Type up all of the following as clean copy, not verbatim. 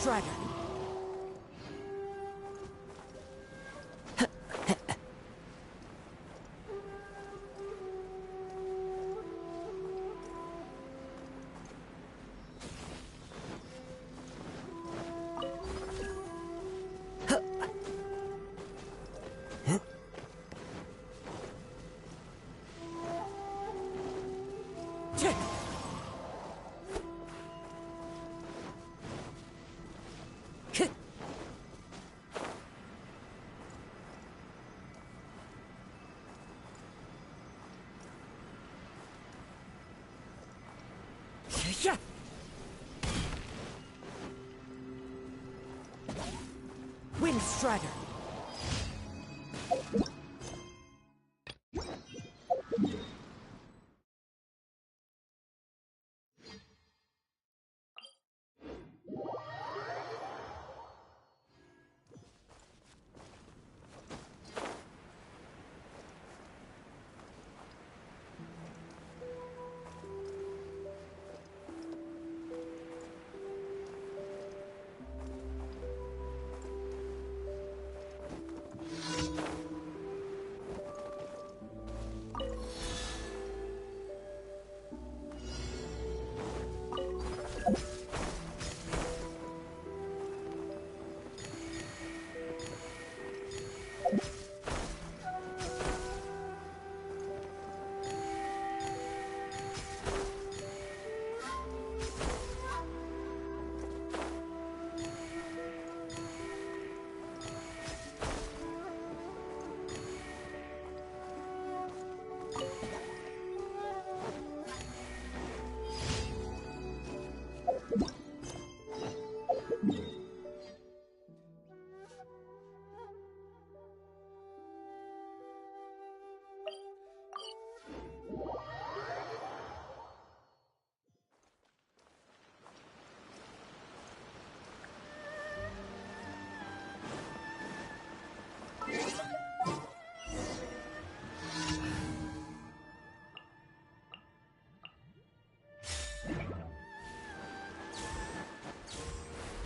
Strider. Wind Strider.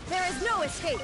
There is no escape!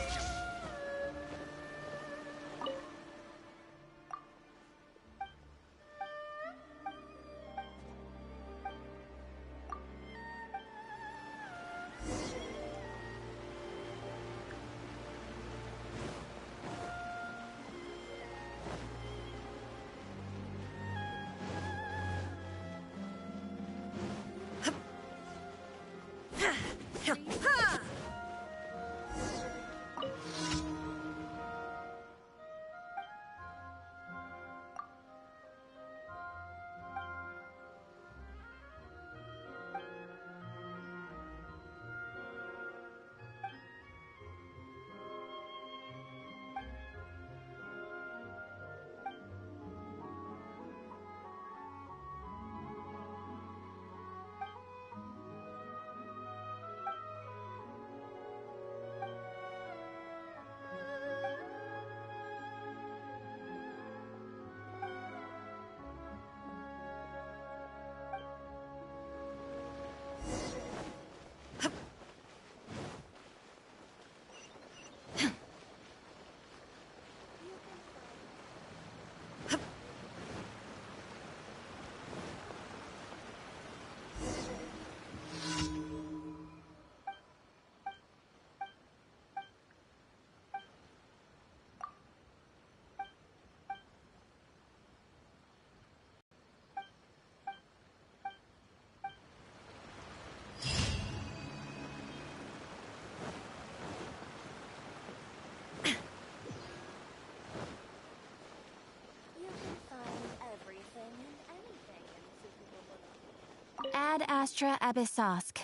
Ad Astra Abyssosk.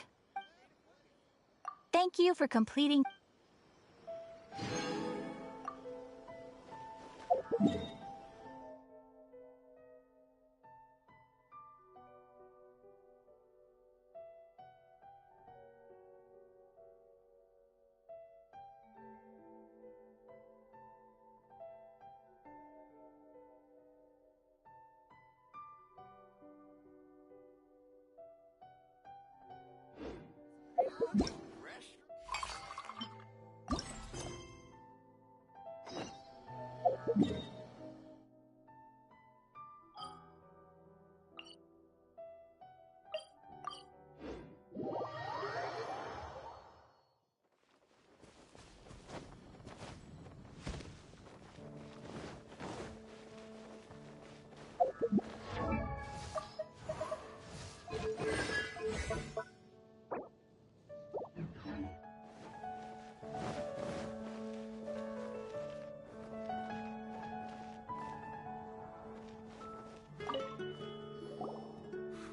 Thank you for completing.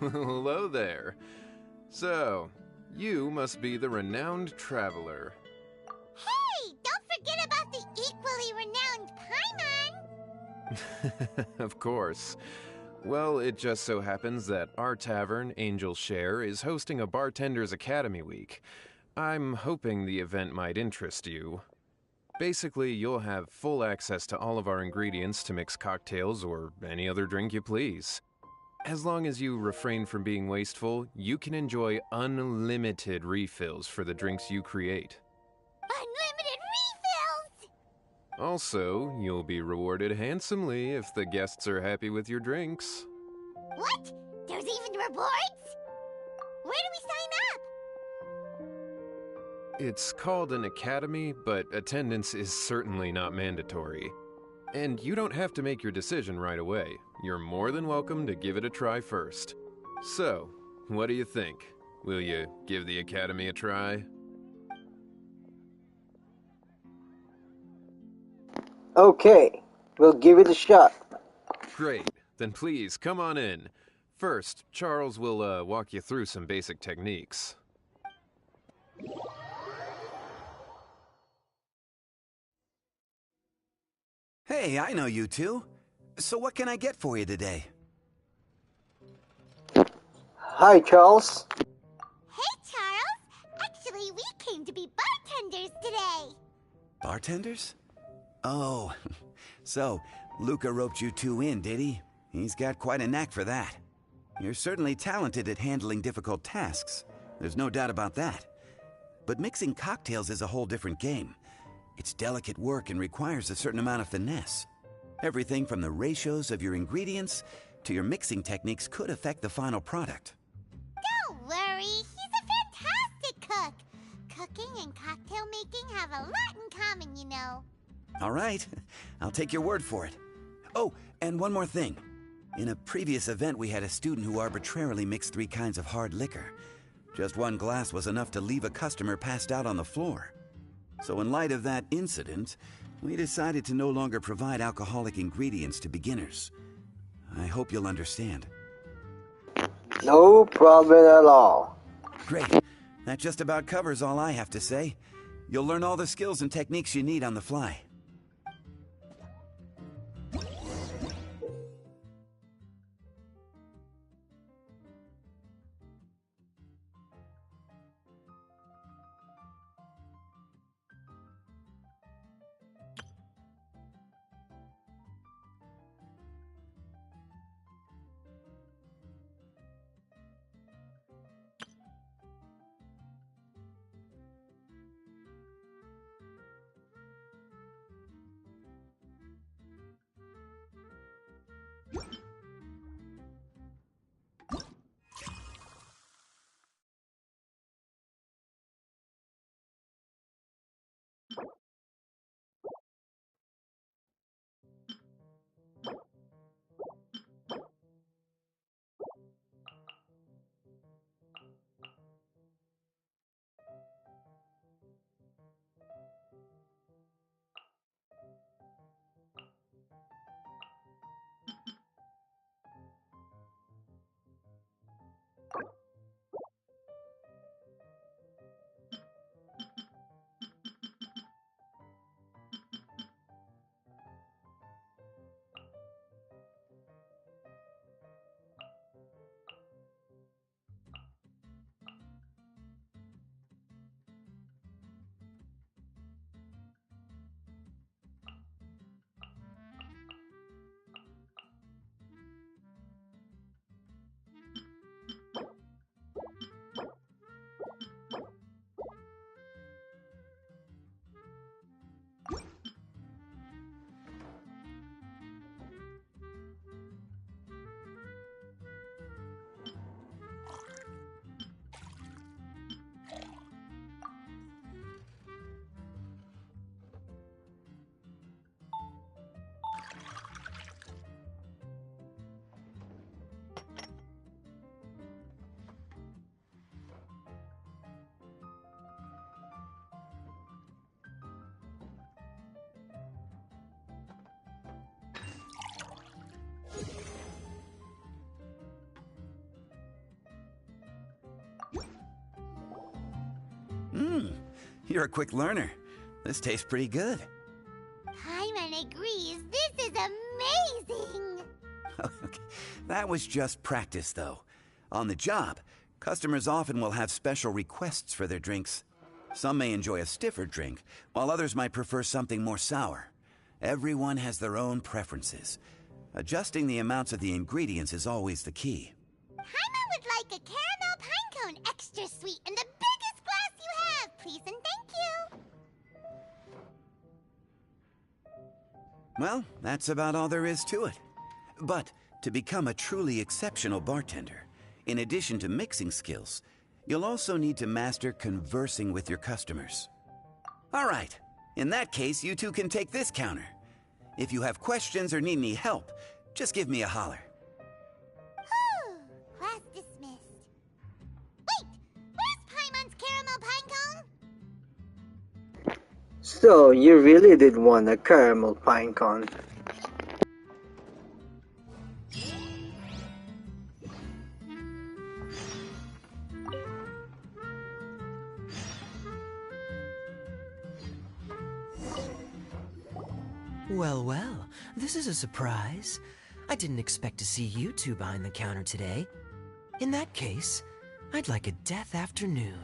Hello there. So, you must be the renowned traveler. Hey, don't forget about the equally renowned Paimon! Of course. Well, it just so happens that our tavern, Angel Share, is hosting a Bartender's Academy Week. I'm hoping the event might interest you. Basically, you'll have full access to all of our ingredients to mix cocktails or any other drink you please. As long as you refrain from being wasteful, you can enjoy unlimited refills for the drinks you create. Unlimited refills! Also, you'll be rewarded handsomely if the guests are happy with your drinks. What? There's even rewards? Where do we sign up? It's called an academy, but attendance is certainly not mandatory. And you don't have to make your decision right away. You're more than welcome to give it a try first. So, what do you think? Will you give the academy a try? Okay, we'll give it a shot. Great. Then please, come on in. First, Charles will walk you through some basic techniques. Hey, I know you two. So what can I get for you today? Hi, Charles. Hey, Charles! Actually, we came to be bartenders today! Bartenders? Oh, so Luca roped you two in, did he? He's got quite a knack for that. You're certainly talented at handling difficult tasks. There's no doubt about that. But mixing cocktails is a whole different game. It's delicate work and requires a certain amount of finesse. Everything from the ratios of your ingredients to your mixing techniques could affect the final product. Don't worry, he's a fantastic cook! Cooking and cocktail making have a lot in common, you know. All right, I'll take your word for it. Oh, and one more thing. In a previous event, we had a student who arbitrarily mixed 3 kinds of hard liquor. Just one glass was enough to leave a customer passed out on the floor. So in light of that incident, we decided to no longer provide alcoholic ingredients to beginners. I hope you'll understand. No problem at all. Great. That just about covers all I have to say. You'll learn all the skills and techniques you need on the fly. You're a quick learner. This tastes pretty good. Paimon agrees. This is amazing. Okay. That was just practice, though. On the job, customers often will have special requests for their drinks. Some may enjoy a stiffer drink, while others might prefer something more sour. Everyone has their own preferences. Adjusting the amounts of the ingredients is always the key. Paimon would like a caramel pine cone, extra sweet, in the biggest glass you have, please and thank you. Well, that's about all there is to it. But to become a truly exceptional bartender, in addition to mixing skills, you'll also need to master conversing with your customers. All right, in that case, you two can take this counter. If you have questions or need any help, just give me a holler. Whew, class dismissed. Wait, where's Paimon's caramel pine cone? So, you really did want a caramel pine cone. Well, well, this is a surprise. I didn't expect to see you two behind the counter today. In that case, I'd like a death afternoon.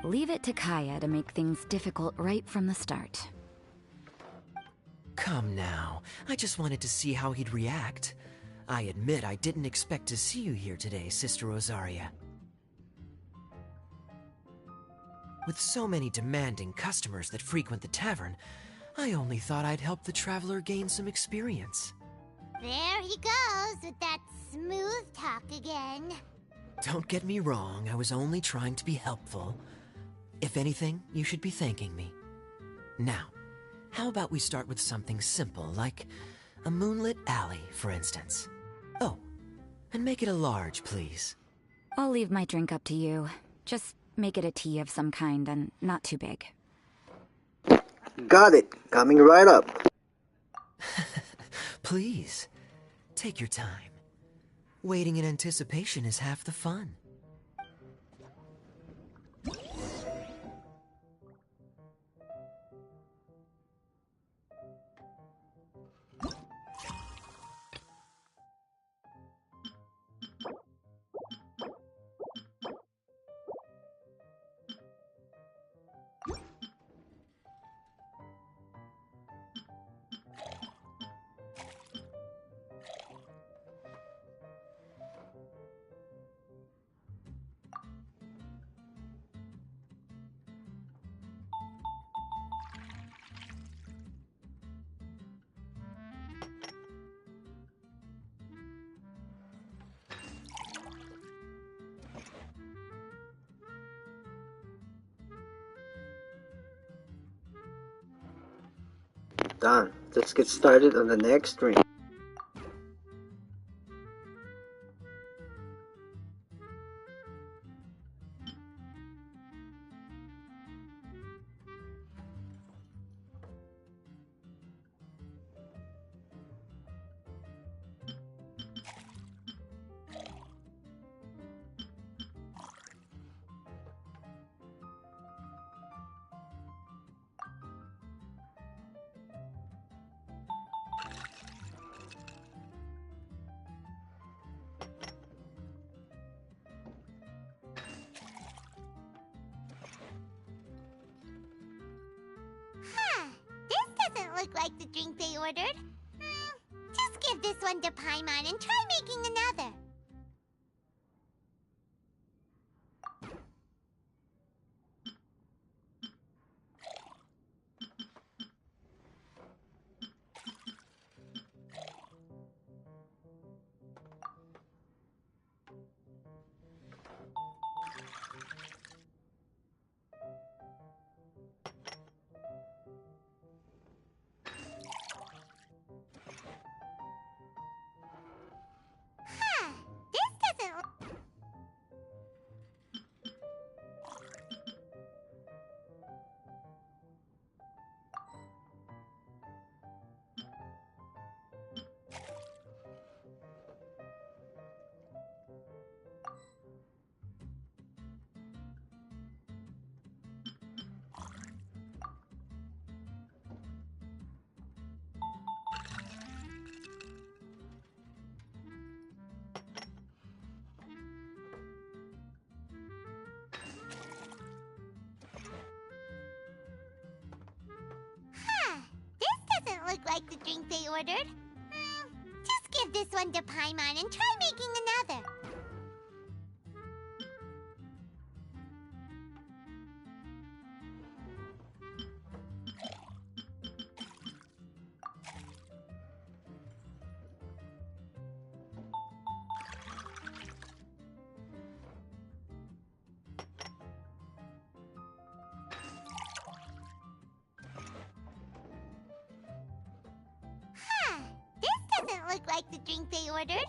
Leave it to Kaya to make things difficult right from the start. Come now, I just wanted to see how he'd react. I admit I didn't expect to see you here today, Sister Rosaria. With so many demanding customers that frequent the tavern, I only thought I'd help the traveler gain some experience. There he goes with that smooth talk again. Don't get me wrong, I was only trying to be helpful. If anything, you should be thanking me. Now, how about we start with something simple, like a moonlit alley, for instance? Oh, and make it a large, please. I'll leave my drink up to you. Just make it a tea of some kind and not too big. Got it. Coming right up. Please, take your time. Waiting in anticipation is half the fun. Done. Let's get started on the next drink. Huh, this doesn't look like the drink they ordered. Just give this one to Paimon and try making another. Huh, look like the drink they ordered. Just give this one to Paimon and try making another. This doesn't look like the drink they ordered. This...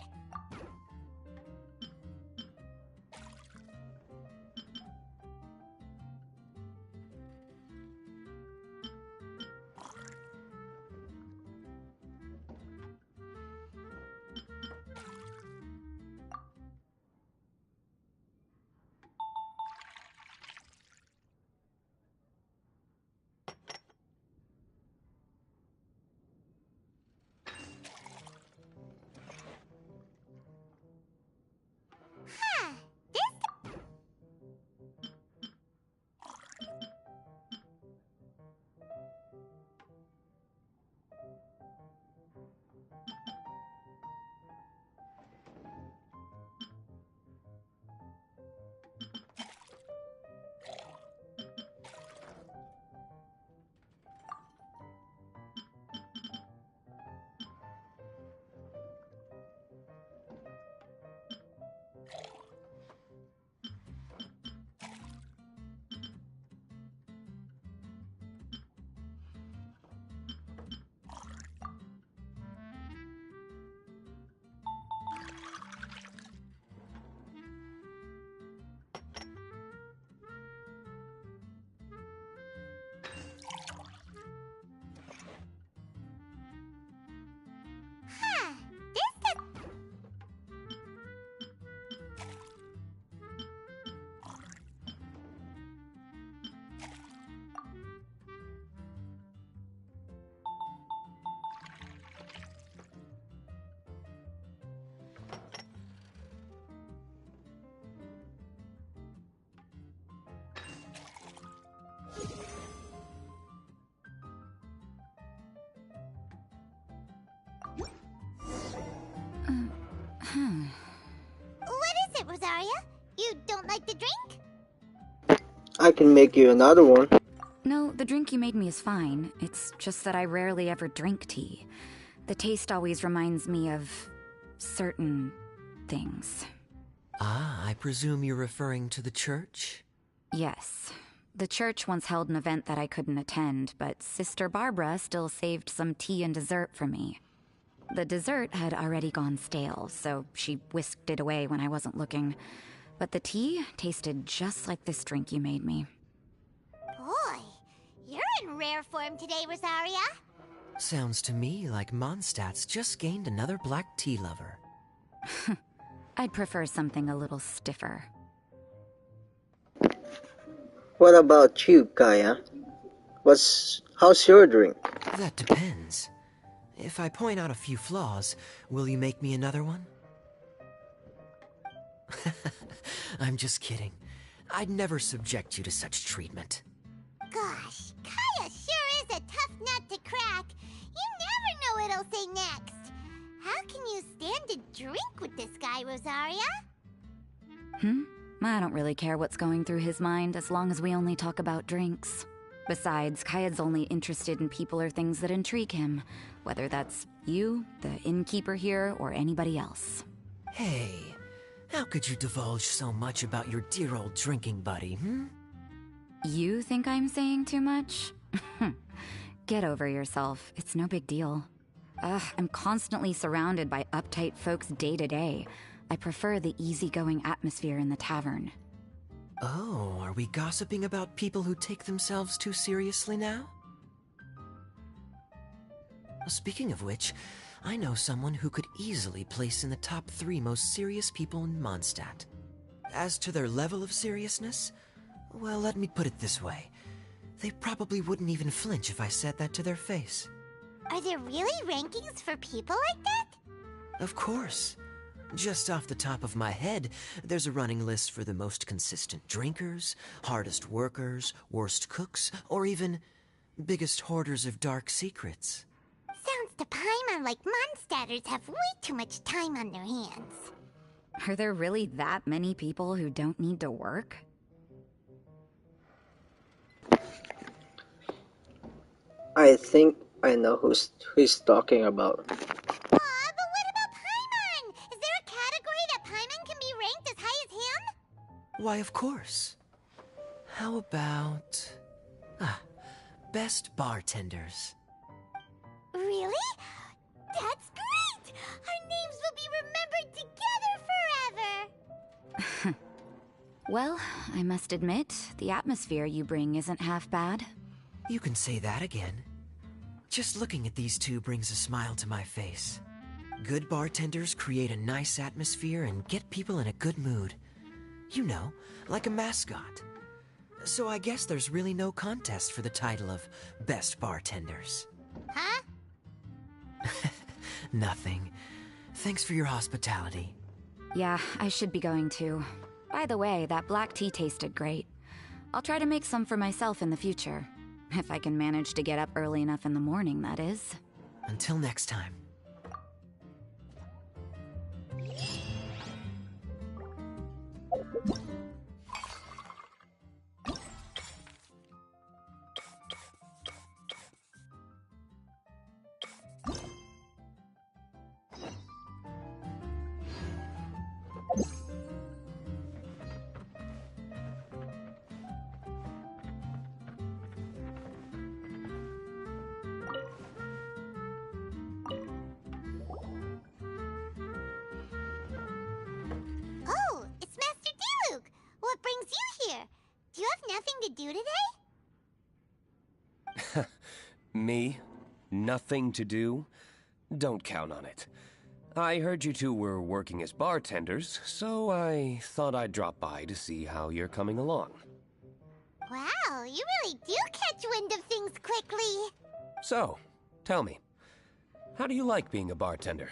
What is it, Rosaria? You don't like the drink? I can make you another one. No, the drink you made me is fine. It's just that I rarely ever drink tea. The taste always reminds me of certain things. Ah, I presume you're referring to the church? Yes. The church once held an event that I couldn't attend, but Sister Barbara still saved some tea and dessert for me. The dessert had already gone stale, so she whisked it away when I wasn't looking. But the tea tasted just like this drink you made me. Boy, you're in rare form today, Rosaria. Sounds to me like Mondstadt's just gained another black tea lover. I'd prefer something a little stiffer. What about you, Kaya? How's your drink? That depends. If I point out a few flaws, will you make me another one? I'm just kidding. I'd never subject you to such treatment. Gosh, Kaya sure is a tough nut to crack. You never know what he'll say next. How can you stand to drink with this guy, Rosaria? I don't really care what's going through his mind as long as we only talk about drinks. Besides, Kayad's only interested in people or things that intrigue him, whether that's you, the innkeeper here, or anybody else. Hey, how could you divulge so much about your dear old drinking buddy, You think I'm saying too much? Get over yourself. It's no big deal. I'm constantly surrounded by uptight folks day to day. I prefer the easygoing atmosphere in the tavern. Oh, are we gossiping about people who take themselves too seriously now? Speaking of which, I know someone who could easily place in the top 3 most serious people in Mondstadt. As to their level of seriousness, well, let me put it this way. They probably wouldn't even flinch if I said that to their face. Are there really rankings for people like that? Of course. Just off the top of my head, there's a running list for the most consistent drinkers, hardest workers, worst cooks, or even biggest hoarders of dark secrets. to Paimon like Mondstadters have way too much time on their hands. Are there really that many people who don't need to work? I think I know who he's talking about. Aw, but what about Paimon? Is there a category that Paimon can be ranked as high as him? Why, of course. How about... best bartenders. Really? That's great! Our names will be remembered together forever! Well, I must admit, the atmosphere you bring isn't half bad. You can say that again. Just looking at these two brings a smile to my face. Good bartenders create a nice atmosphere and get people in a good mood. You know, like a mascot. So I guess there's really no contest for the title of Best Bartenders. Huh? Nothing. Thanks for your hospitality. Yeah, I should be going too. By the way, that black tea tasted great. I'll try to make some for myself in the future. If I can manage to get up early enough in the morning, that is. Until next time. Oh, it's Master Diluc! What brings you here? Do you have nothing to do today? Me? Nothing to do? Don't count on it. I heard you two were working as bartenders, so I thought I'd drop by to see how you're coming along. Wow, you really do catch wind of things quickly. So, tell me, how do you like being a bartender?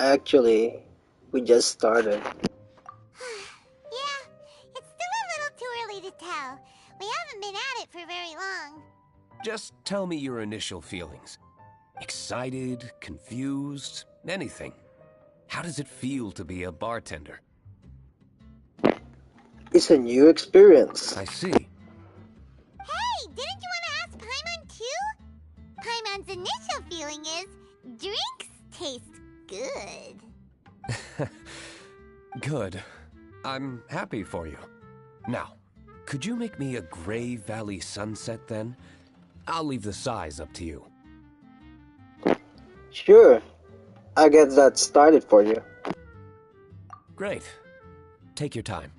Actually, we just started. Yeah, it's still a little too early to tell. We haven't been at it for very long. Just tell me your initial feelings. Excited, confused, anything. How does it feel to be a bartender? It's a new experience. I see. Hey, didn't you want to ask Paimon too? Paimon's initial feeling is, drinks taste good. Good. I'm happy for you. Now, could you make me a Gray Valley sunset then? I'll leave the size up to you. Sure, I'll get that started for you. Great. Take your time.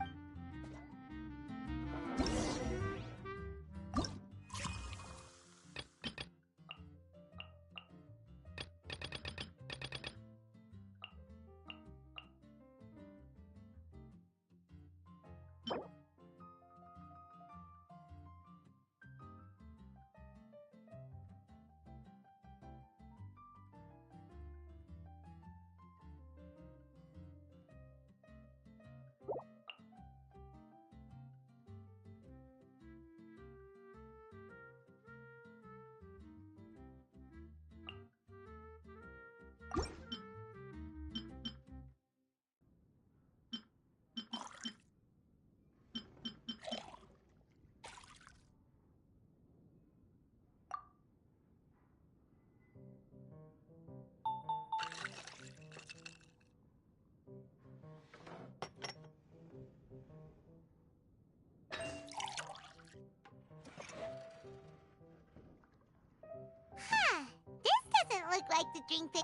Huh, this doesn't look like the drink that...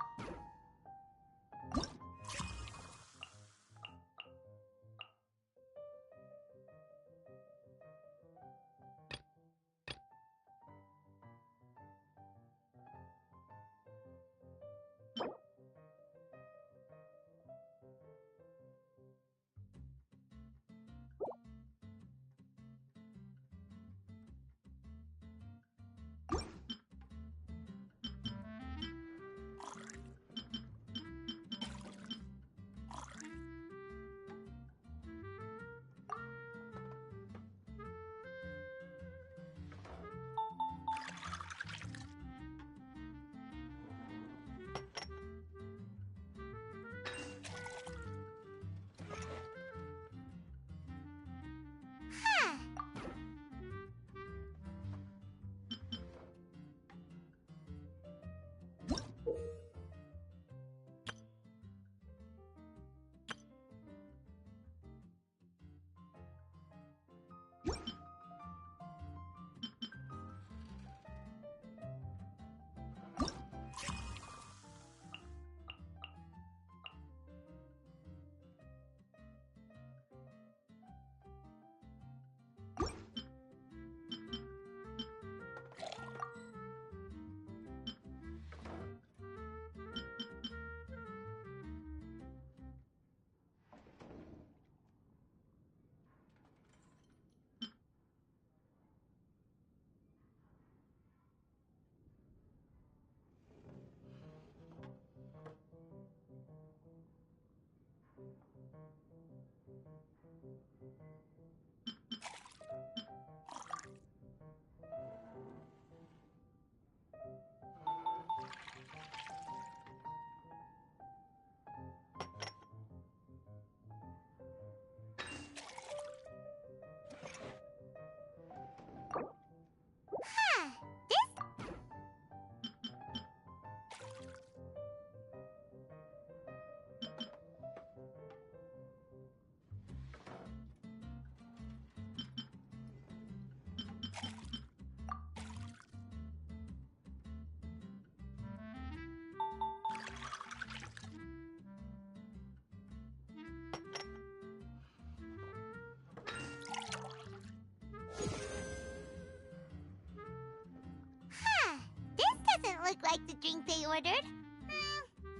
like the drink they ordered.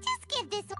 Just give this one.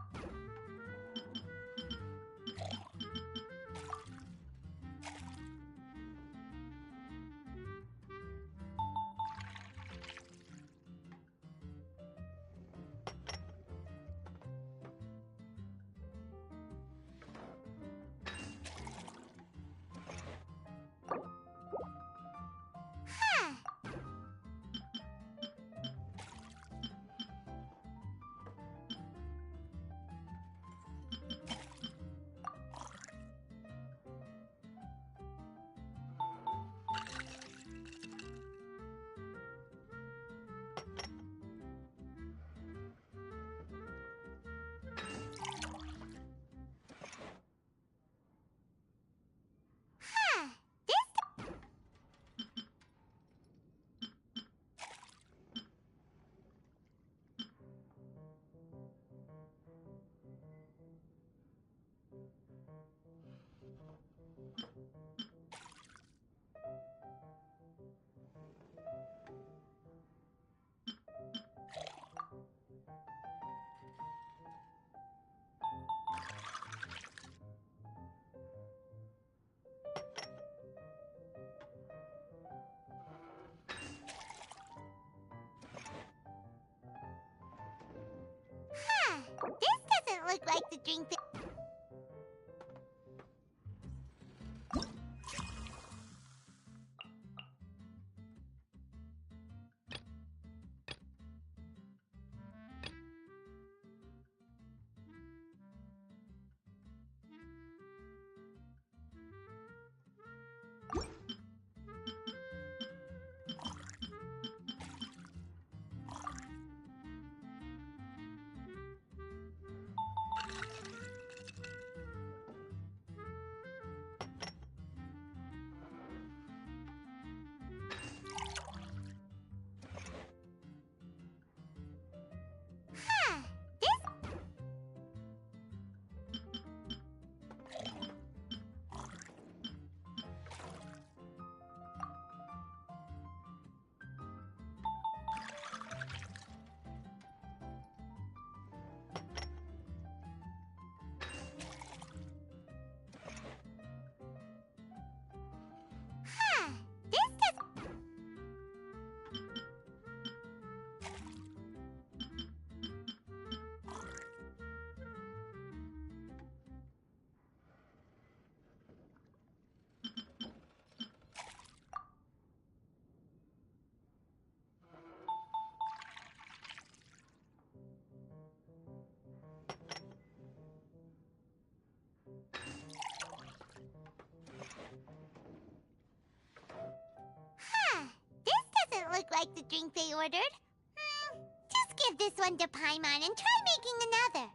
This doesn't look like the drink that... Look like the drink they ordered. Just give this one to Paimon and try making another.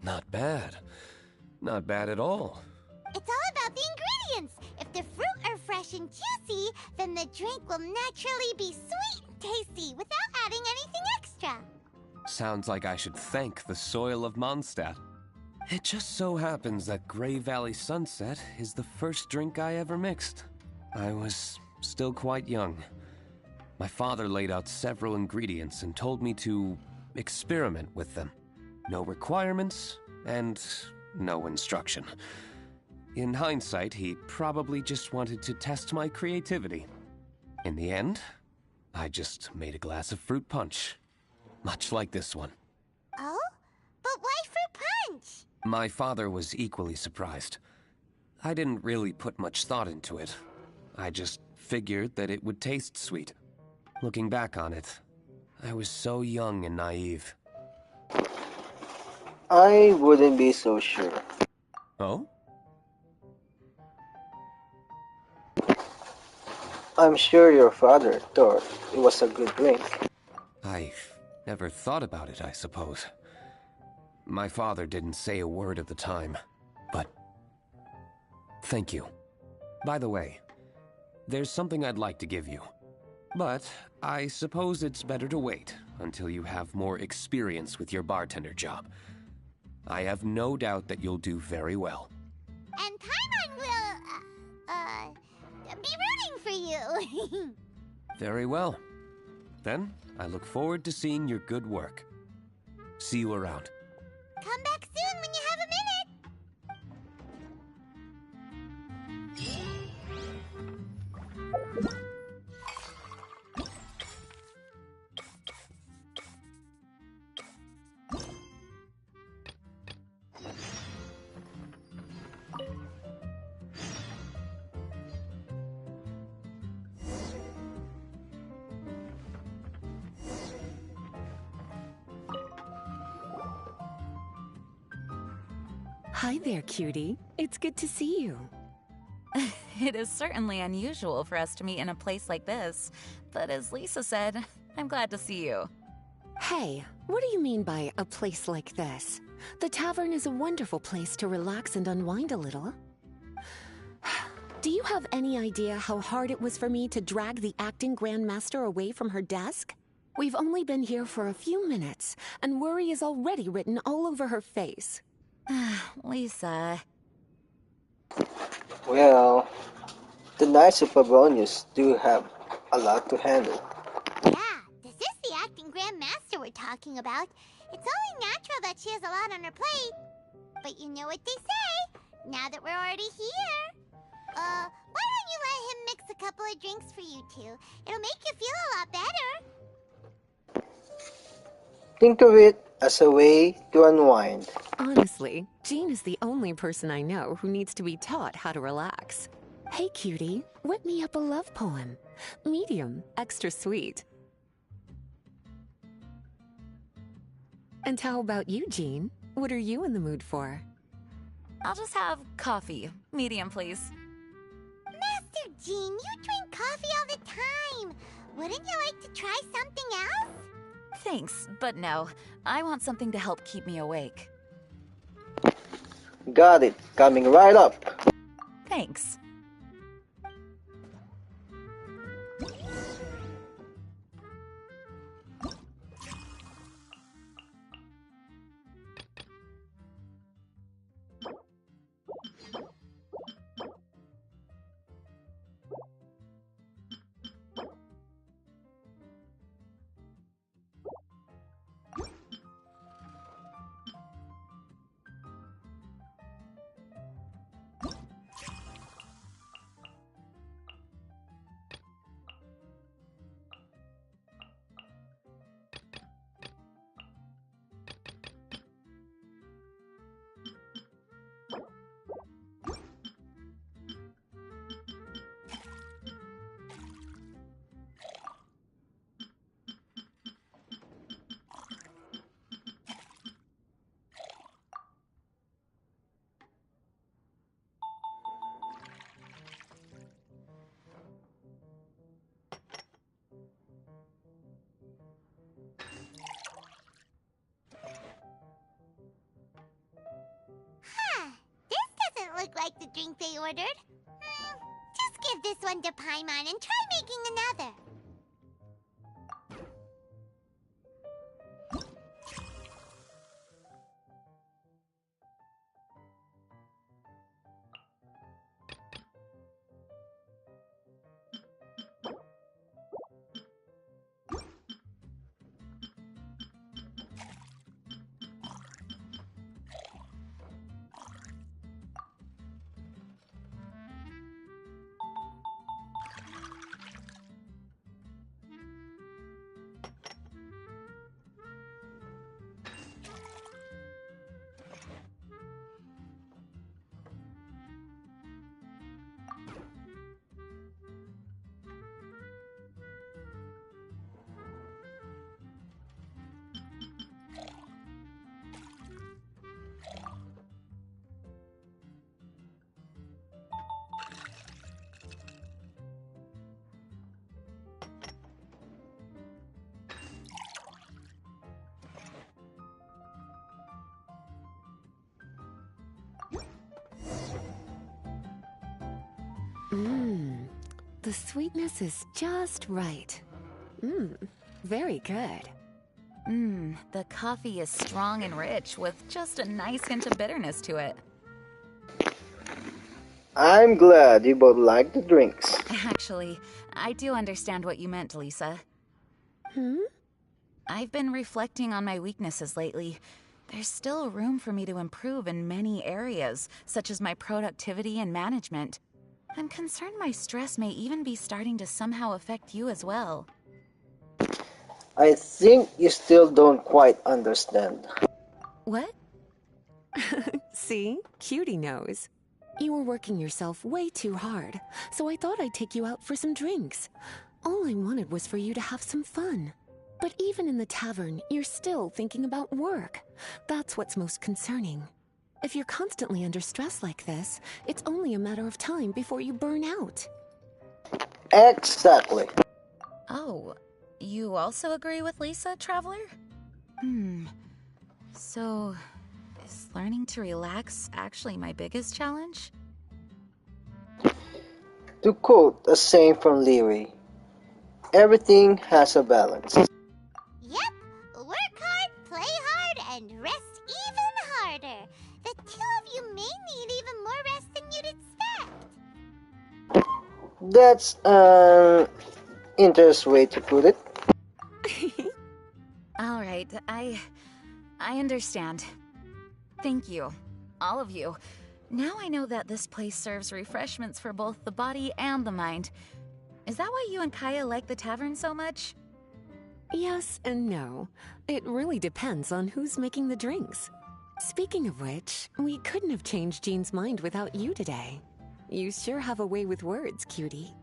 Not bad. Not bad at all. It's all about the ingredients. If the fruit are fresh and juicy, then the drink will naturally be sweet and tasty without adding anything extra. Sounds like I should thank the soil of Mondstadt. It just so happens that Grey Valley Sunset is the first drink I ever mixed. I was still quite young. My father laid out several ingredients and told me to experiment with them. No requirements, and no instruction. In hindsight, he probably just wanted to test my creativity. In the end, I just made a glass of fruit punch. Much like this one. Oh? But why fruit punch? My father was equally surprised. I didn't really put much thought into it. I just figured that it would taste sweet. Looking back on it, I was so young and naive. I wouldn't be so sure. Oh? I'm sure your father thought it was a good drink. I never thought about it, I suppose. My father didn't say a word at the time, but thank you. By the way, there's something I'd like to give you. But I suppose it's better to wait until you have more experience with your bartender job. I have no doubt that you'll do very well. And Paimon will, be rooting for you. Very well. Then, I look forward to seeing your good work. See you around. Come back soon when you have a minute. Hi there, cutie. It's good to see you. It is certainly unusual for us to meet in a place like this, but as Lisa said, I'm glad to see you. Hey, what do you mean by a place like this? The tavern is a wonderful place to relax and unwind a little. Do you have any idea how hard it was for me to drag the acting grandmaster away from her desk? We've only been here for a few minutes, and worry is already written all over her face. Lisa. Well, the Knights of Favonius do have a lot to handle. Yeah, this is the acting grandmaster we're talking about. It's only natural that she has a lot on her plate. But you know what they say, now that we're already here. Why don't you let him mix a couple of drinks for you two? It'll make you feel a lot better. Think of it as a way to unwind. Honestly, Jean is the only person I know who needs to be taught how to relax. Hey, cutie, whip me up a love poem. Medium, extra sweet. And how about you, Jean? What are you in the mood for? I'll just have coffee. Medium, please. Master Jean, you drink coffee all the time. Wouldn't you like to try something else? Thanks, but no. I want something to help keep me awake. Got it. Coming right up. Thanks. Look like the drink they ordered. Just give this one to Paimon and try making another. Mmm, the sweetness is just right. Mmm, very good. Mmm, the coffee is strong and rich with just a nice hint of bitterness to it. I'm glad you both like the drinks. Actually, I do understand what you meant, Lisa. Hmm? I've been reflecting on my weaknesses lately. There's still room for me to improve in many areas, such as my productivity and management. I'm concerned my stress may even be starting to somehow affect you as well. I think you still don't quite understand. What? See? Cutie knows. You were working yourself way too hard, so I thought I'd take you out for some drinks. All I wanted was for you to have some fun. But even in the tavern, you're still thinking about work. That's what's most concerning. If you're constantly under stress like this, it's only a matter of time before you burn out. Exactly. Oh, you also agree with Lisa, Traveler? So, is learning to relax actually my biggest challenge? To quote a saying from Leary, everything has a balance. Yep, work hard, play hard, and rest even harder. The two of you may need even more rest than you'd expect. That's an interesting way to put it. All right, I understand. Thank you, all of you. Now I know that this place serves refreshments for both the body and the mind. Is that why you and Kaya like the tavern so much? Yes and no. It really depends on who's making the drinks. Speaking of which, we couldn't have changed Jean's mind without you today. You sure have a way with words, cutie.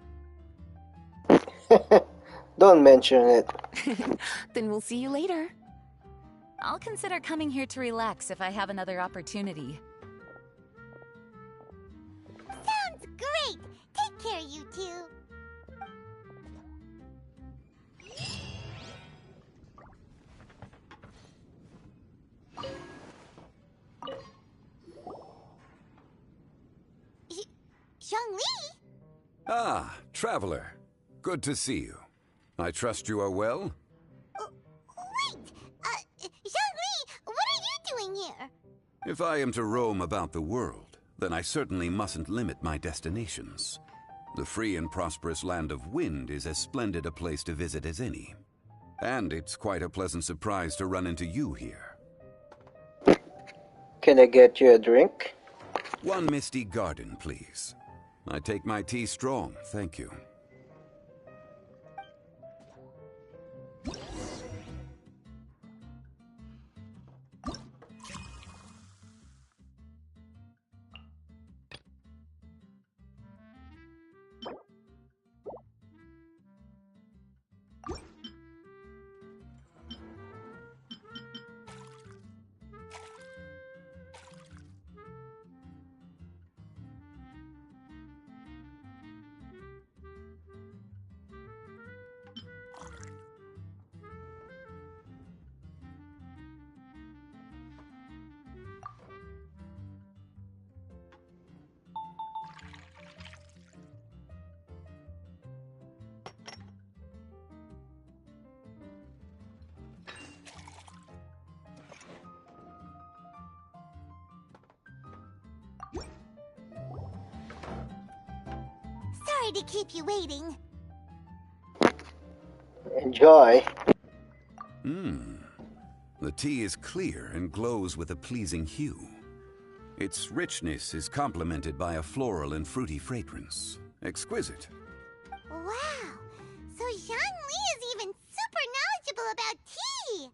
Don't mention it. Then we'll see you later. I'll consider coming here to relax if I have another opportunity. Sounds great! Take care, you two. Zhongli? Ah, Traveler. Good to see you. I trust you are well? Wait! Zhongli, what are you doing here? If I am to roam about the world, then I certainly mustn't limit my destinations. The free and prosperous land of Wind is as splendid a place to visit as any. And it's quite a pleasant surprise to run into you here. Can I get you a drink? One Misty Garden, please. I take my tea strong, thank you. Sorry to keep you waiting. Enjoy. The tea is clear and glows with a pleasing hue. Its richness is complemented by a floral and fruity fragrance. Exquisite. Wow! So Zhongli is even super knowledgeable about tea!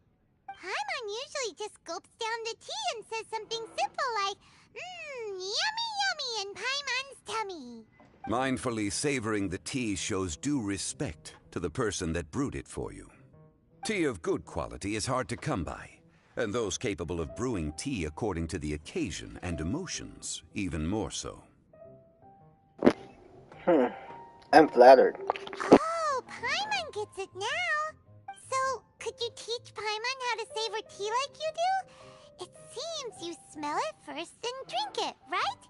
Paimon usually just gulps down the tea and says something simple like, yummy yummy in Paimon's tummy. Mindfully savoring the tea shows due respect to the person that brewed it for you. Tea of good quality is hard to come by, and those capable of brewing tea according to the occasion and emotions, even more so. I'm flattered. Oh, Paimon gets it now. So, could you teach Paimon how to savor tea like you do? It seems you smell it first and drink it, right?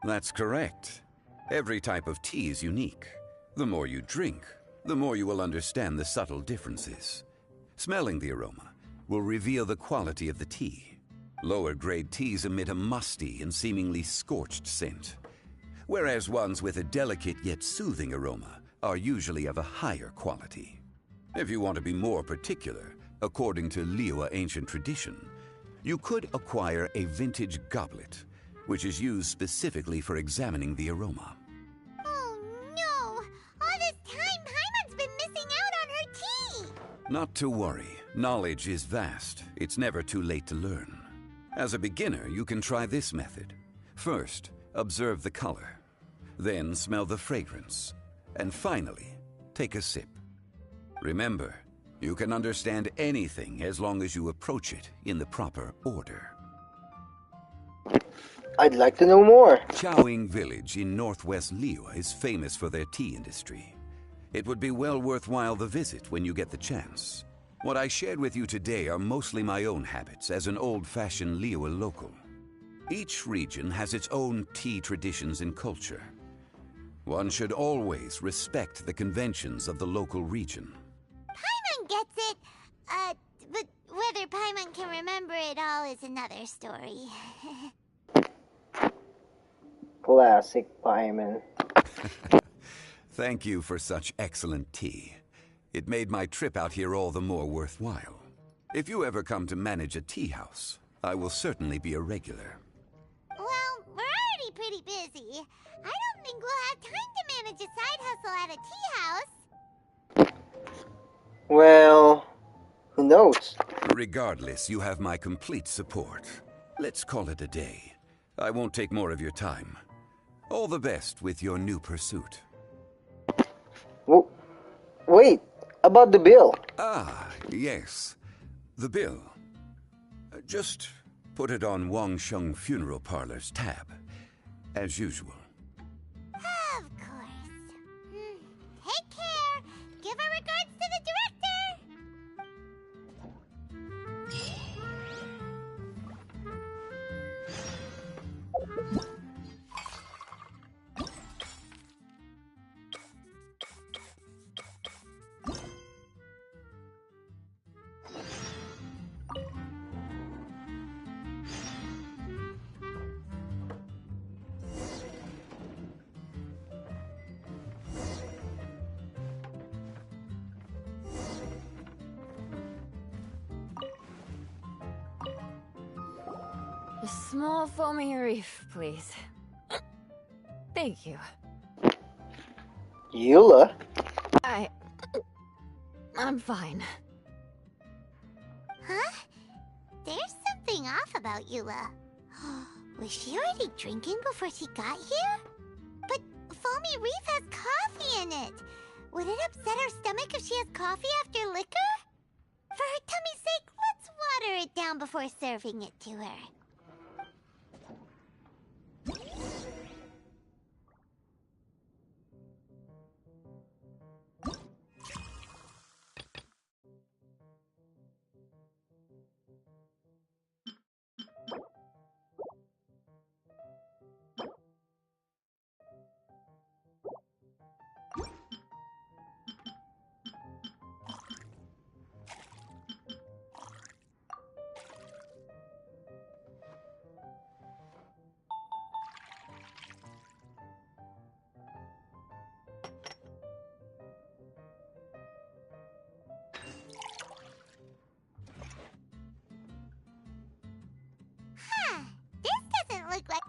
That's correct. Every type of tea is unique. The more you drink, the more you will understand the subtle differences. Smelling the aroma will reveal the quality of the tea. Lower grade teas emit a musty and seemingly scorched scent, whereas ones with a delicate yet soothing aroma are usually of a higher quality. If you want to be more particular, according to Liyue ancient tradition, you could acquire a vintage goblet, which is used specifically for examining the aroma. Oh no! All this time, Paimon's been missing out on her tea! Not to worry. Knowledge is vast. It's never too late to learn. As a beginner, you can try this method. First, observe the color. Then smell the fragrance. And finally, take a sip. Remember, you can understand anything as long as you approach it in the proper order. I'd like to know more. Chaoying Village in northwest Liyue is famous for their tea industry. It would be well worthwhile the visit when you get the chance. What I shared with you today are mostly my own habits as an old-fashioned Liyue local. Each region has its own tea traditions and culture. One should always respect the conventions of the local region. Paimon gets it, but whether Paimon can remember it all is another story. Classic Paimon. Thank you for such excellent tea. It made my trip out here all the more worthwhile. If you ever come to manage a tea house, I will certainly be a regular. Well, we're already pretty busy. I don't think we'll have time to manage a side hustle at a tea house. Well, who knows? Regardless, you have my complete support. Let's call it a day. I won't take more of your time. All the best with your new pursuit. Wait, about the bill. Ah, yes. The bill. Just put it on Wangsheng Funeral Parlor's tab, as usual. Of course. Take care. Give our regards to the director. A small foamy reef, please. Thank you. Eula? I'm fine. Huh? There's something off about Eula. Was she already drinking before she got here? But Foamy Reef has coffee in it. Would it upset her stomach if she has coffee after liquor? For her tummy's sake, let's water it down before serving it to her. This doesn't look like...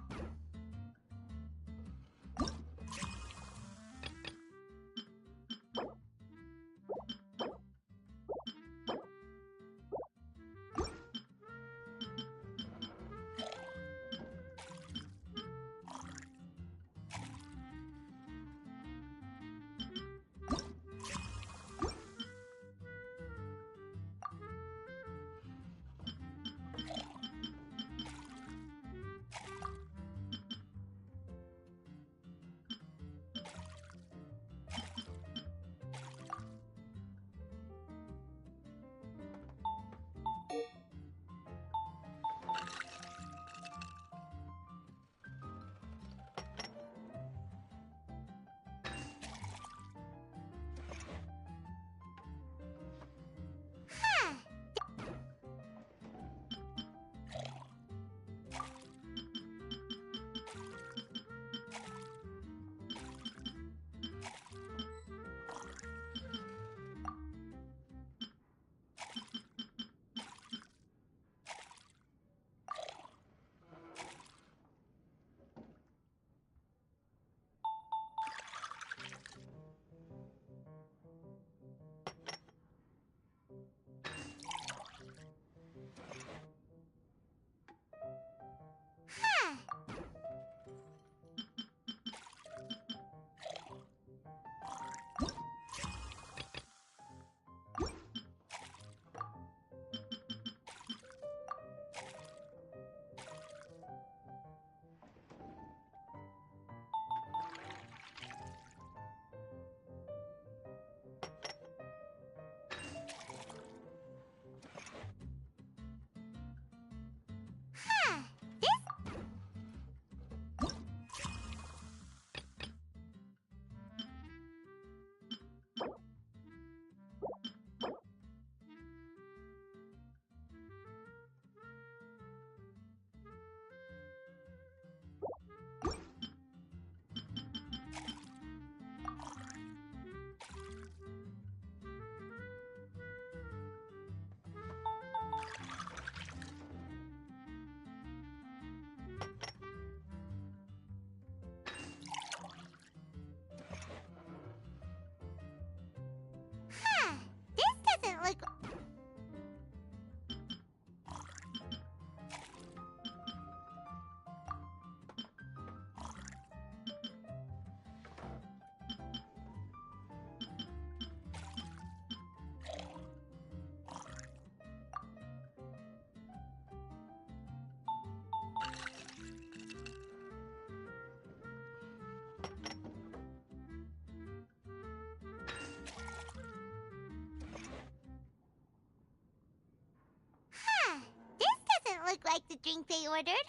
like the drink they ordered.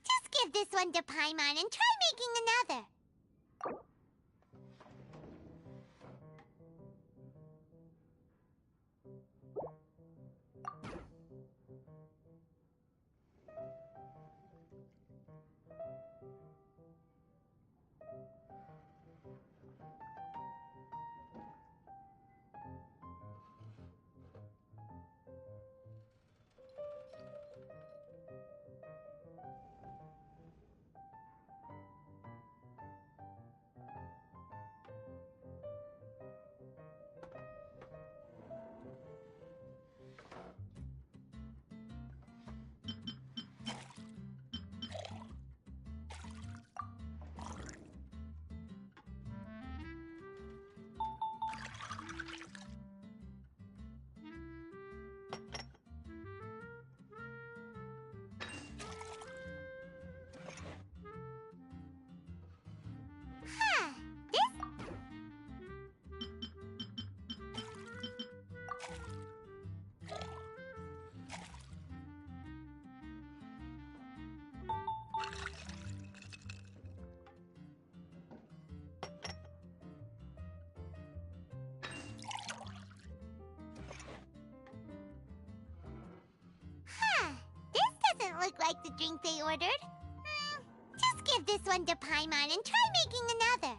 Just give this one to Paimon and try making another. Look like the drink they ordered. Just give this one to Paimon and try making another.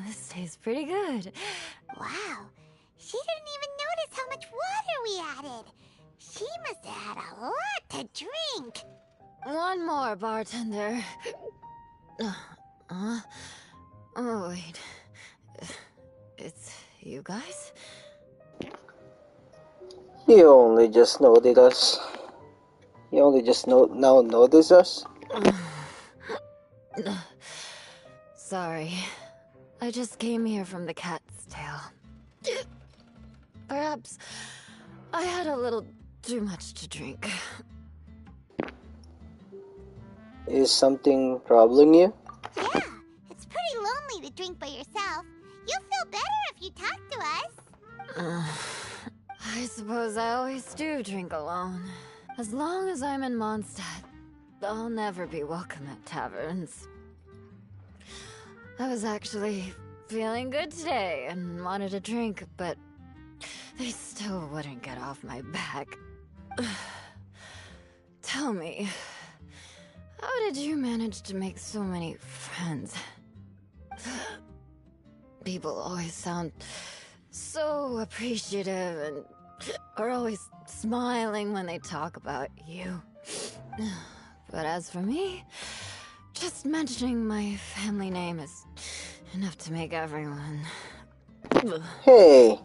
This tastes pretty good. Wow, she didn't even notice how much water we added. She must have had a lot to drink. One more, bartender. Oh, wait. It's you guys? You only just noticed us. You only just now notice us? Sorry. I just came here from the cat's tail. Perhaps I had a little too much to drink. Is something troubling you? Yeah, it's pretty lonely to drink by yourself. You'll feel better if you talk to us. I suppose I always do drink alone. As long as I'm in Mondstadt, I'll never be welcome at taverns. I was actually feeling good today and wanted a drink, but they still wouldn't get off my back. Tell me, how did you manage to make so many friends? People always sound so appreciative and are always smiling when they talk about you. But as for me, just mentioning my family name is enough to make everyone... Hey,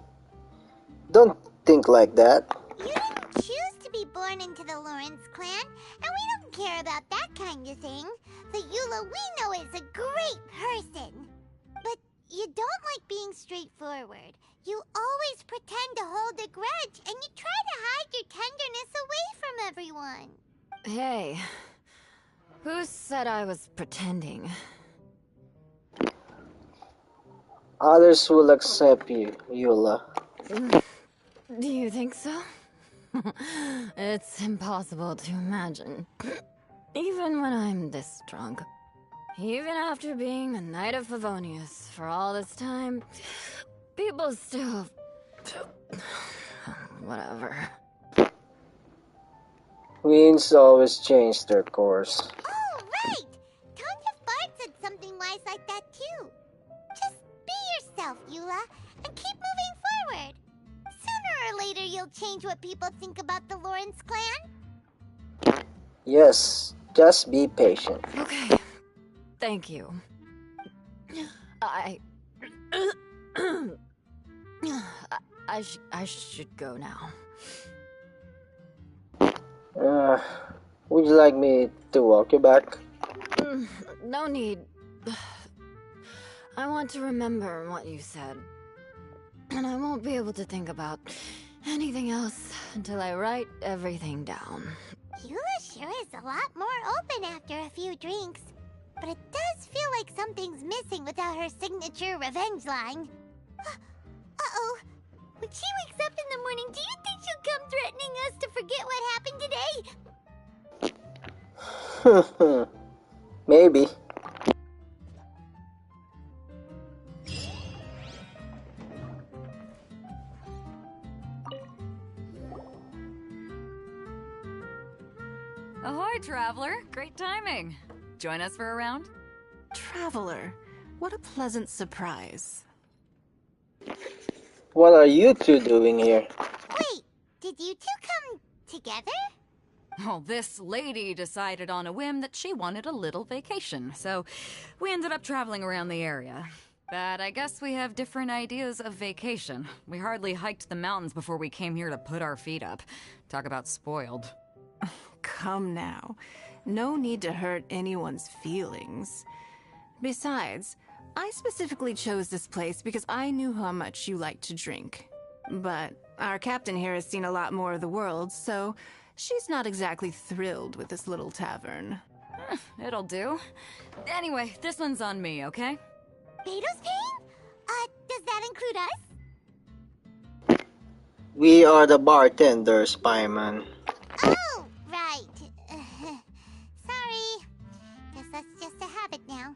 don't think like that. You didn't choose to be born into the Lawrence clan, and we don't care about that kind of thing. The Eula we know is a great person. But you don't like being straightforward. You always pretend to hold a grudge, and you try to hide your tenderness away from everyone. Hey, who said I was pretending? Others will accept you, Eula. Do you think so? It's impossible to imagine. Even when I'm this drunk. Even after being a Knight of Favonius for all this time, people still... whatever. Queens always change their course. Oh, right! Tons of Bard said something wise like that, too. Just be yourself, Eula, and keep moving forward. Sooner or later, you'll change what people think about the Lawrence clan. Yes, just be patient. Okay. Thank you. I should go now. Would you like me to walk you back? No need. I want to remember what you said. And I won't be able to think about anything else until I write everything down. Eula sure is a lot more open after a few drinks. But it does feel like something's missing without her signature revenge line. Uh-oh. When she wakes up in the morning, do you think she'll come threatening us to forget what happened today? Maybe. Ahoy, traveler! Great timing. Join us for a round? Traveler, what a pleasant surprise. What are you two doing here? Wait, did you two come together? Well, this lady decided on a whim that she wanted a little vacation, so we ended up traveling around the area. But I guess we have different ideas of vacation. We hardly hiked the mountains before we came here to put our feet up. Talk about spoiled. Come now. No need to hurt anyone's feelings. Besides, I specifically chose this place because I knew how much you like to drink. But our captain here has seen a lot more of the world, so she's not exactly thrilled with this little tavern. It'll do. Anyway, this one's on me, okay? Beto's paying? Does that include us? We are the bartenders, Spyman. Oh, right. Sorry. Guess that's just a habit now.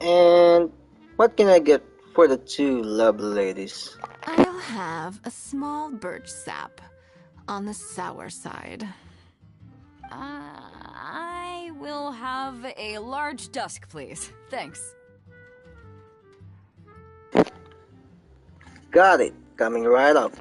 And what can I get for the two lovely ladies? I'll have a small birch sap on the sour side. I will have a large dusk, please. Thanks. Got it. Coming right up.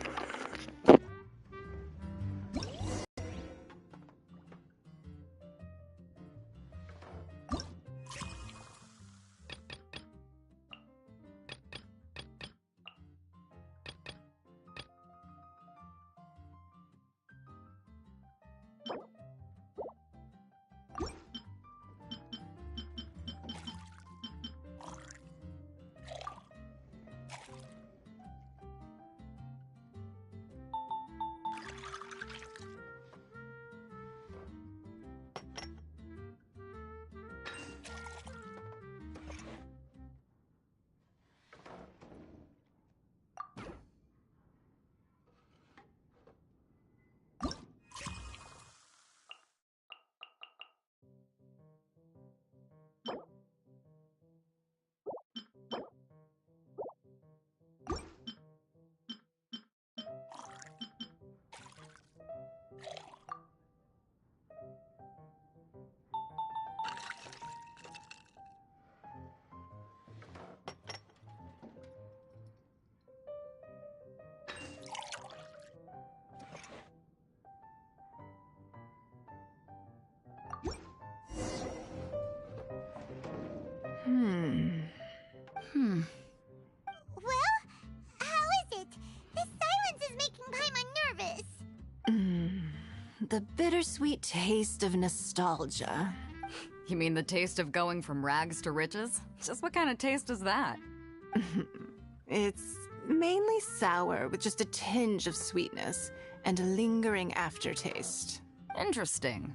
Well, how is it? This silence is making Paimon nervous. The bittersweet taste of nostalgia. You mean the taste of going from rags to riches? Just what kind of taste is that? It's mainly sour with just a tinge of sweetness and a lingering aftertaste. Interesting.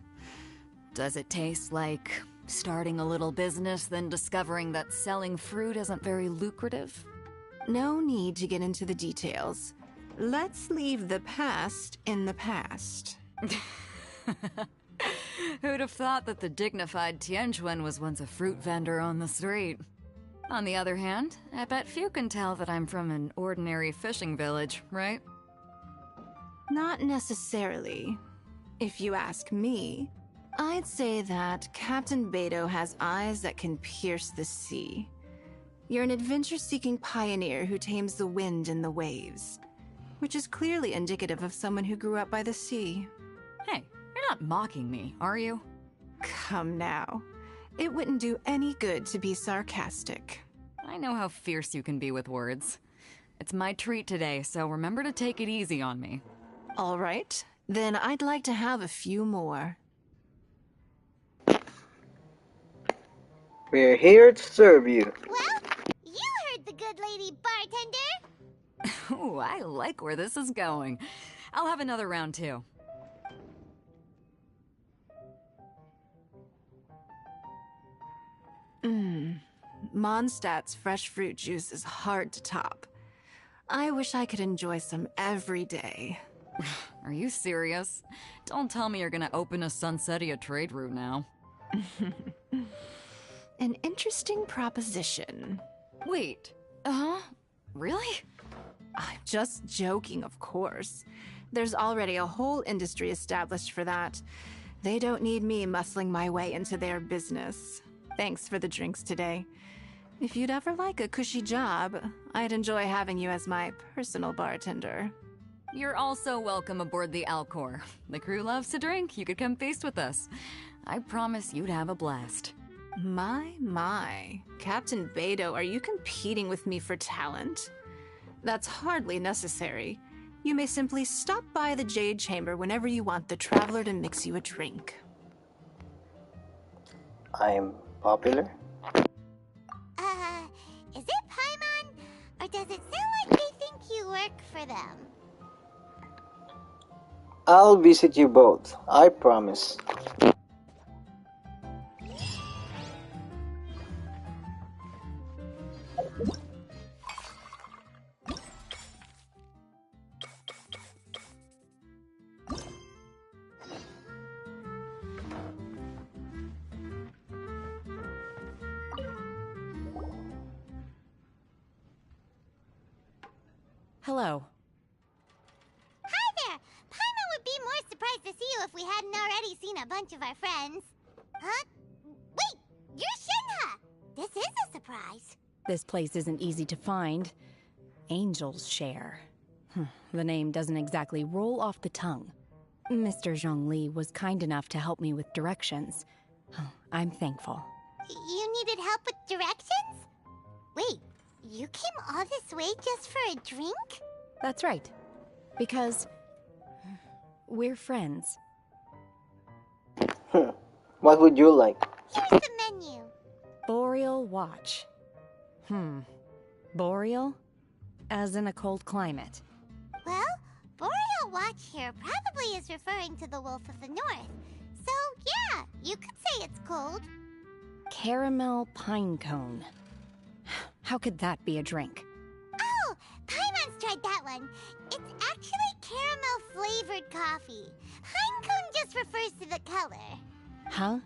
Does it taste like starting a little business, then discovering that selling fruit isn't very lucrative? No need to get into the details. Let's leave the past in the past. Who'd have thought that the dignified Tianquan was once a fruit vendor on the street? On the other hand, I bet few can tell that I'm from an ordinary fishing village, right? Not necessarily. If you ask me, I'd say that Captain Beto has eyes that can pierce the sea. You're an adventure-seeking pioneer who tames the wind and the waves, which is clearly indicative of someone who grew up by the sea. Hey, you're not mocking me, are you? Come now. It wouldn't do any good to be sarcastic. I know how fierce you can be with words. It's my treat today, so remember to take it easy on me. All right. Then I'd like to have a few more. We're here to serve you. Well, you heard the good lady bartender. Ooh, I like where this is going. I'll have another round too. Mondstadt's fresh fruit juice is hard to top. I wish I could enjoy some every day. Are you serious? Don't tell me you're gonna open a Sunsetia trade route now. An interesting proposition. Wait, really? I'm just joking, of course. There's already a whole industry established for that. They don't need me muscling my way into their business. Thanks for the drinks today. If you'd ever like a cushy job, I'd enjoy having you as my personal bartender. You're also welcome aboard the Alcor. The crew loves to drink. You could come feast with us. I promise you'd have a blast. My. Captain Beidou, are you competing with me for talent? That's hardly necessary. You may simply stop by the Jade Chamber whenever you want the Traveler to mix you a drink. I'm popular. Is it Paimon? Or does it sound like they think you work for them? I'll visit you both, I promise. Hello. Hi there! Paimon would be more surprised to see you if we hadn't already seen a bunch of our friends. Huh? Wait! You're Shinha! This is a surprise. This place isn't easy to find. Angel's Share. The name doesn't exactly roll off the tongue. Mr. Zhongli was kind enough to help me with directions. I'm thankful. You needed help with directions? Wait, you came all this way just for a drink? That's right. Because we're friends. What would you like? Here's the menu. Boreal Watch. Boreal? As in a cold climate. Well, Boreal Watch here probably is referring to the Wolf of the North. So, yeah, you could say it's cold. Caramel Pine Cone. How could that be a drink? Oh, Paimon's tried that one. It's actually caramel-flavored coffee. Pine cone just refers to the color. Huh?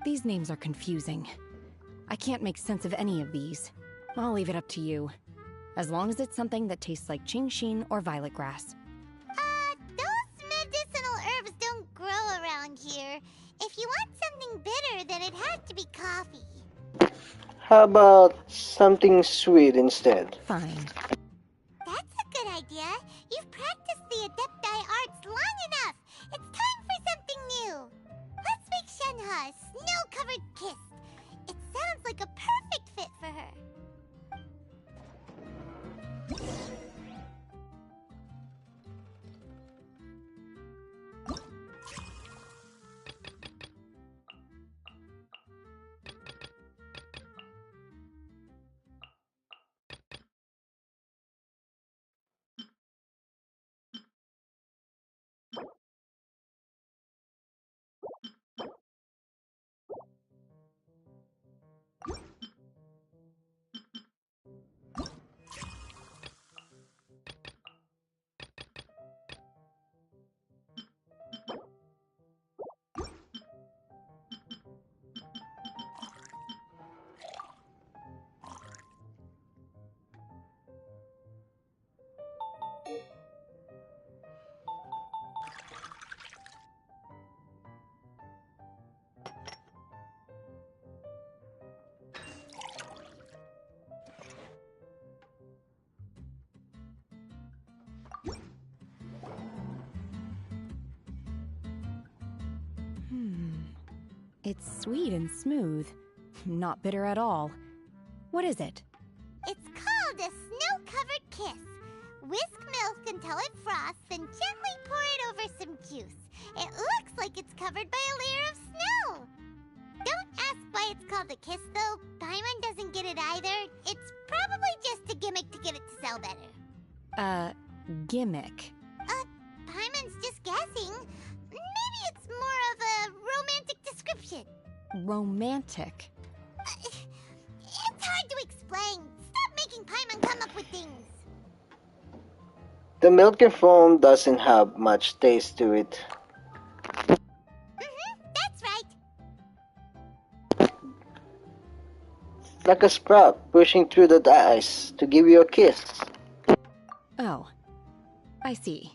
These names are confusing. I can't make sense of any of these. I'll leave it up to you. As long as it's something that tastes like Qingxin or violet grass. Those medicinal herbs don't grow around here. If you want something bitter, then it has to be coffee. How about something sweet instead? Fine. That's a good idea. You've practiced the Adepti arts long enough. It's time for something new. Let's make Shenhe a snow-covered kiss. It sounds like a perfect fit for her. It's sweet and smooth. Not bitter at all. What is it? It's called a snow-covered until it frosts, then gently pour it over some juice. It looks like it's covered by a layer of snow. Don't ask why it's called a kiss, though. Paimon doesn't get it either. It's probably just a gimmick to get it to sell better. Gimmick? Paimon's just guessing. Maybe it's more of a romantic description. Romantic? It's hard to explain. Stop making Paimon come up with things. The milk and foam doesn't have much taste to it. That's right. It's like a sprout pushing through the ice to give you a kiss. Oh, I see.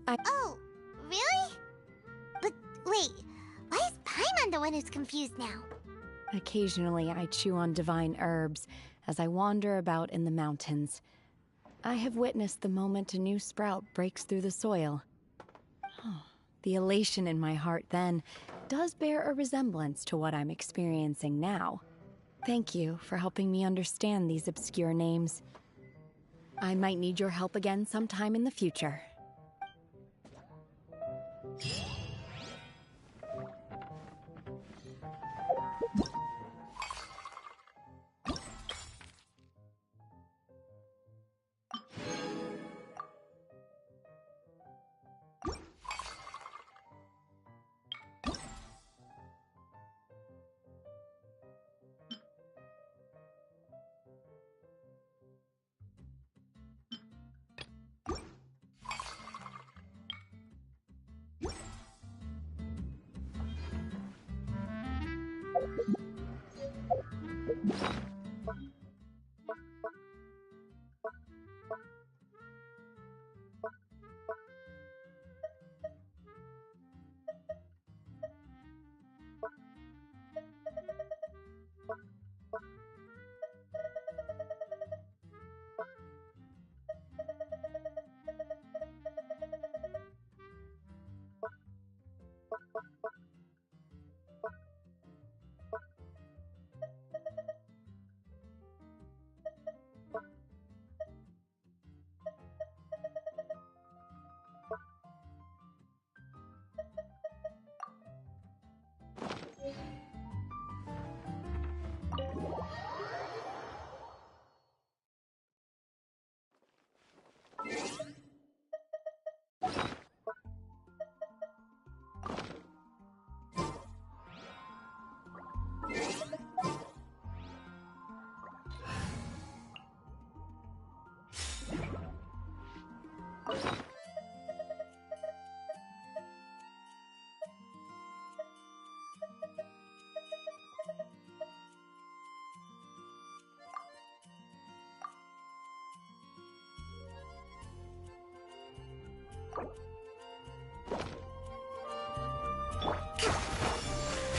Oh, really? But wait, why is Paimon the one who's confused now? Occasionally I chew on divine herbs as I wander about in the mountains. I have witnessed the moment a new sprout breaks through the soil. The elation in my heart then does bear a resemblance to what I'm experiencing now. Thank you for helping me understand these obscure names. I might need your help again sometime in the future.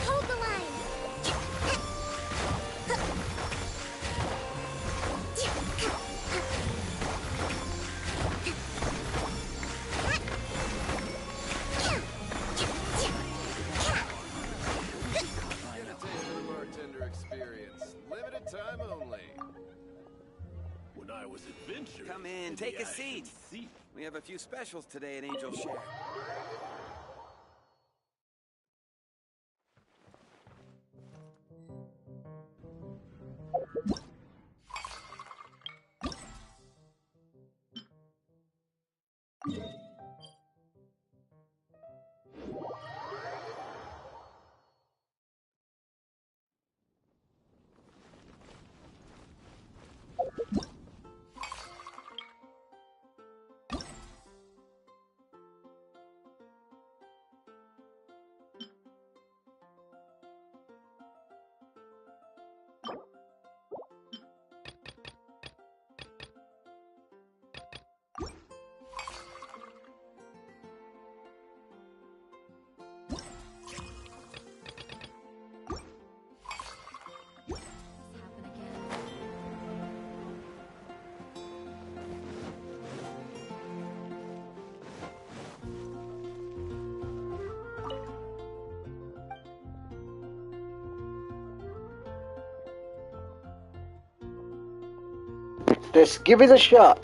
Hold the line. Get a taste of the bartender experience. Limited time only. When I was adventuring. Come in, take a seat. We have a few specials today at Angel Share. Let's give it a shot.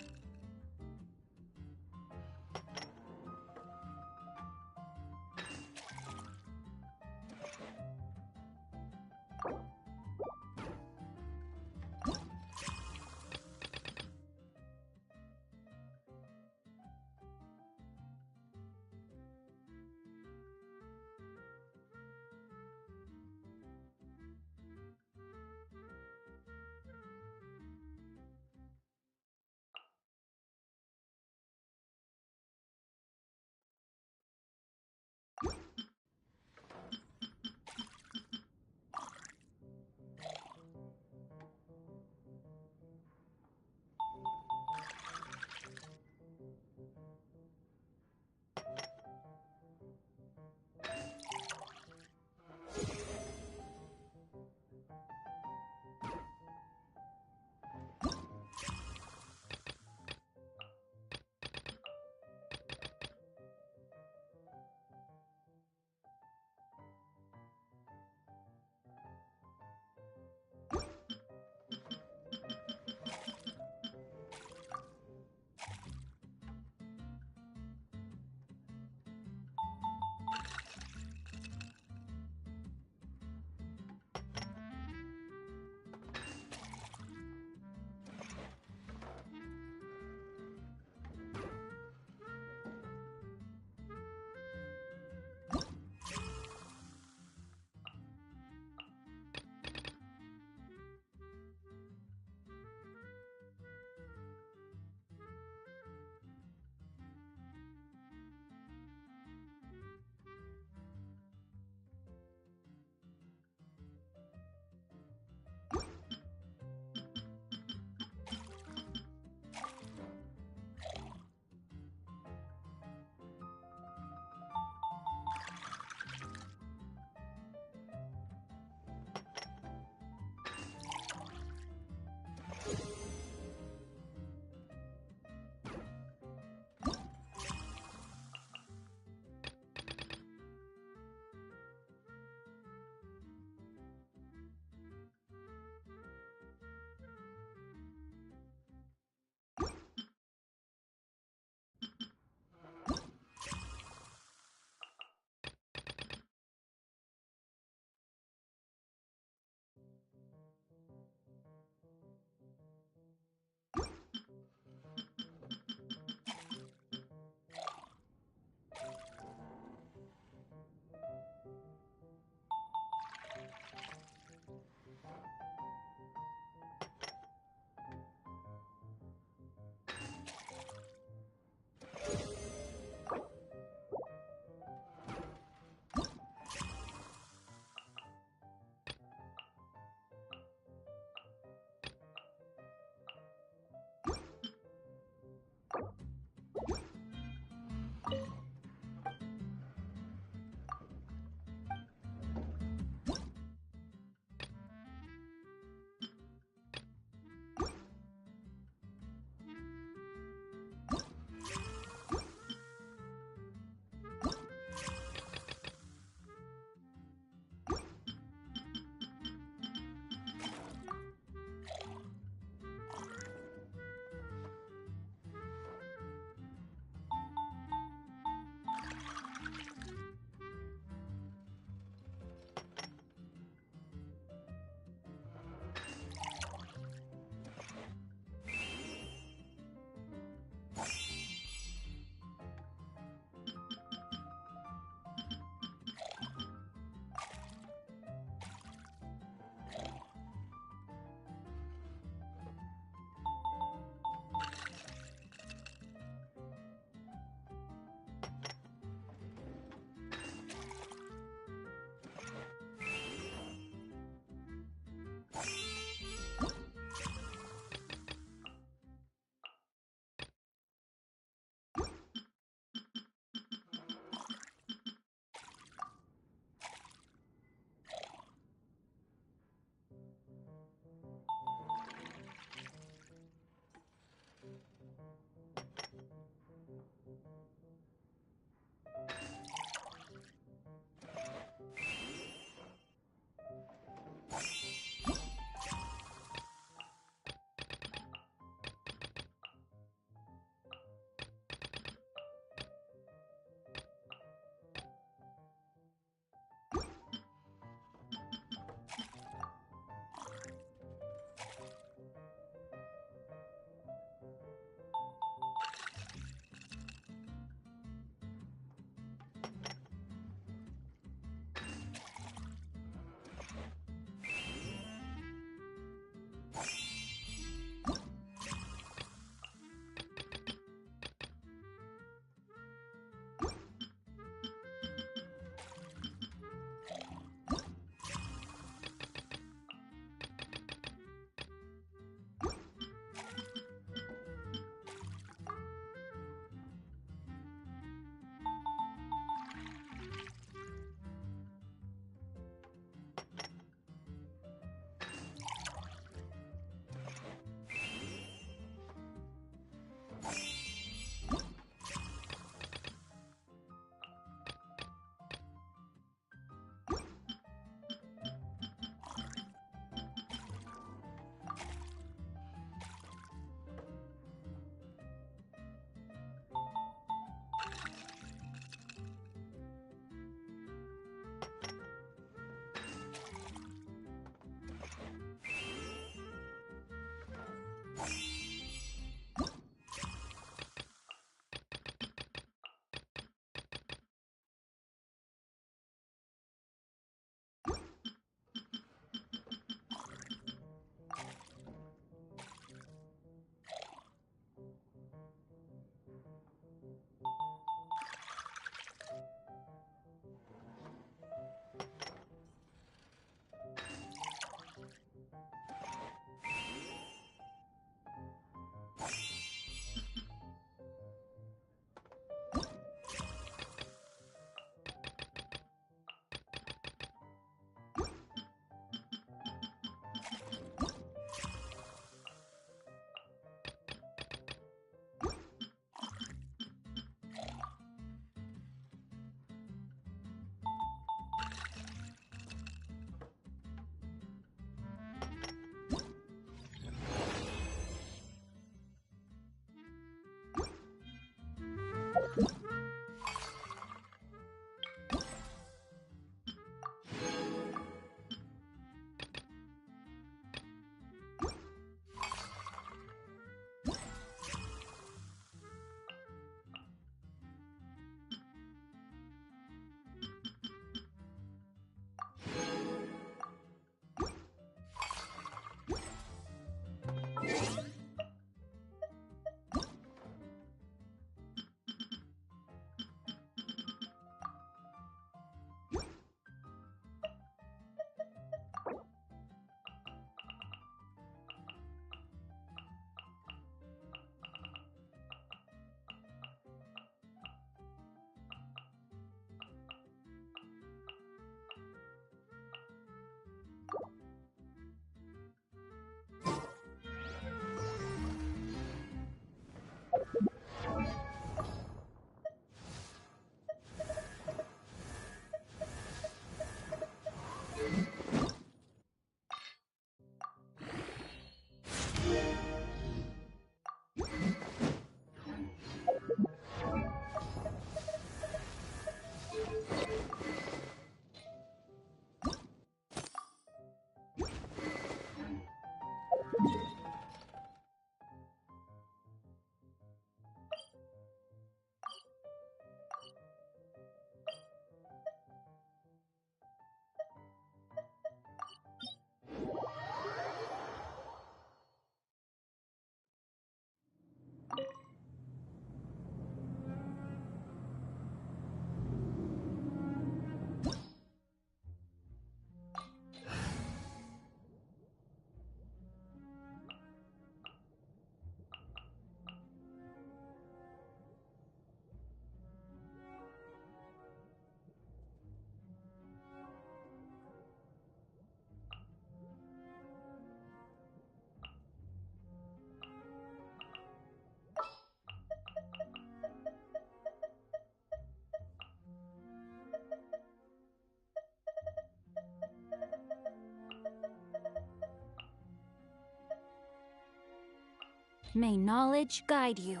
May knowledge guide you.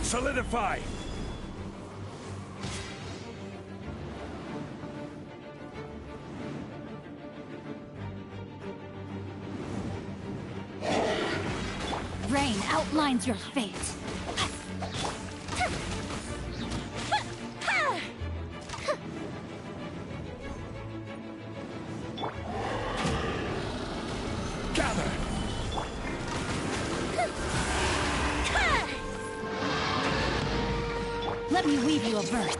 Solidify! Rain outlines your fate. Gather! Let me weave you a verse.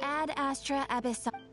Ad Astra Abyssal.